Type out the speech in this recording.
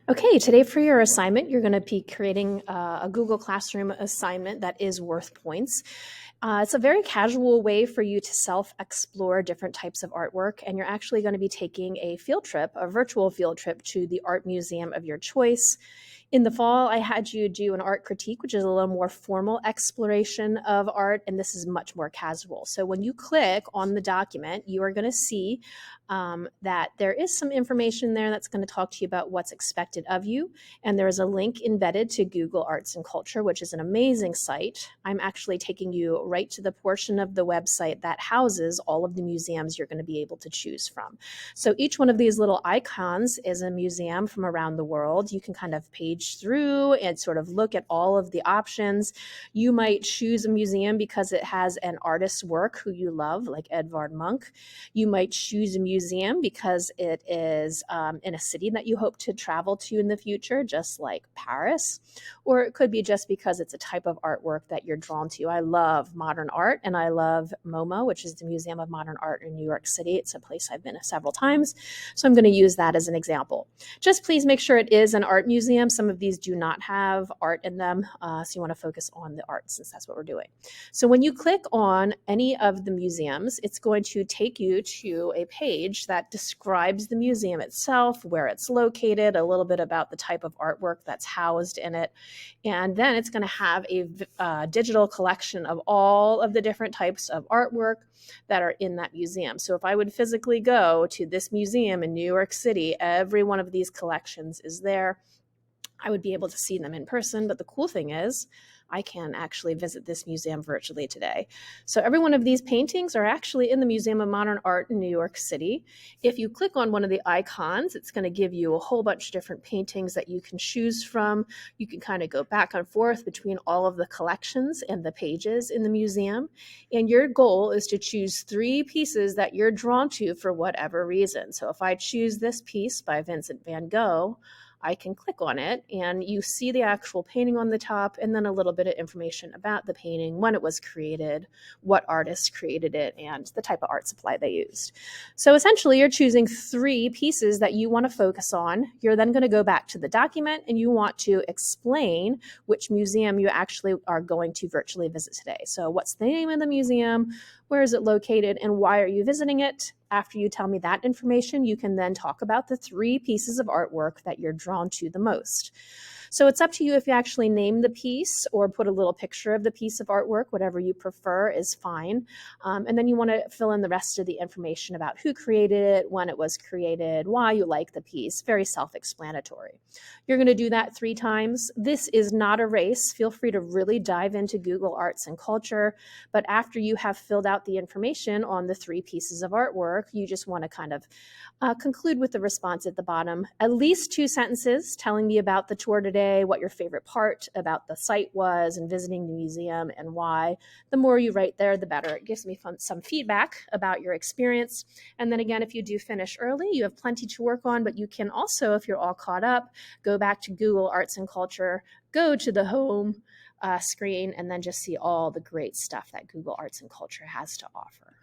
Okay, today for your assignment, you're going to be creating a Google Classroom assignment that is worth points. It's a very casual way for you to self-explore different types of artwork, and you're actually going to be taking a field trip, a virtual field trip to the art museum of your choice. In the fall, I had you do an art critique, which is a little more formal exploration of art, and this is much more casual. So when you click on the document, you are going to see that there is some information there that's going to talk to you about what's expected of you. And there is a link embedded to Google Arts and Culture, which is an amazing site. I'm actually taking you right to the portion of the website that houses all of the museums you're going to be able to choose from. So each one of these little icons is a museum from around the world. You can kind of page through and sort of look at all of the options. You might choose a museum because it has an artist's work who you love, like Edvard Munch. You might choose a museum because it is in a city that you hope to travel to in the future, just like Paris. Or it could be just because it's a type of artwork that you're drawn to. I love modern art, and I love MoMA, which is the Museum of Modern Art in New York City. It's a place I've been several times, so I'm going to use that as an example. Just please make sure it is an art museum. Some of these do not have art in them, so you want to focus on the art since that's what we're doing. So when you click on any of the museums, it's going to take you to a page that describes the museum itself, where it's located, a little bit about the type of artwork that's housed in it. And then it's going to have a digital collection of all of the different types of artwork that are in that museum. So if I would physically go to this museum in New York City, every one of these collections is there. I would be able to see them in person, but the cool thing is I can actually visit this museum virtually today. So every one of these paintings are actually in the Museum of Modern Art in New York City. If you click on one of the icons, it's going to give you a whole bunch of different paintings that you can choose from. You can kind of go back and forth between all of the collections and the pages in the museum. And your goal is to choose 3 pieces that you're drawn to for whatever reason. So if I choose this piece by Vincent van Gogh, I can click on it and you see the actual painting on the top and then a little bit of information about the painting, when it was created, what artist created it, and the type of art supply they used. So essentially you're choosing 3 pieces that you want to focus on. You're then going to go back to the document and you want to explain which museum you actually are going to virtually visit today. So what's the name of the museum? Where is it located, and why are you visiting it? After you tell me that information, you can then talk about the 3 pieces of artwork that you're drawn to the most. So it's up to you if you actually name the piece or put a little picture of the piece of artwork. Whatever you prefer is fine. And then you want to fill in the rest of the information about who created it, when it was created, why you like the piece. Very self-explanatory. You're going to do that 3 times. This is not a race. Feel free to really dive into Google Arts and Culture. But after you have filled out the information on the 3 pieces of artwork, you just want to kind of conclude with the response at the bottom. At least 2 sentences telling me about the tour today, what your favorite part about the site was and visiting the museum and why. The more you write there, the better. It gives me some feedback about your experience. And then again, if you do finish early, you have plenty to work on, but you can also, if you're all caught up, go back to Google Arts and Culture, go to the home screen, and then just see all the great stuff that Google Arts and Culture has to offer.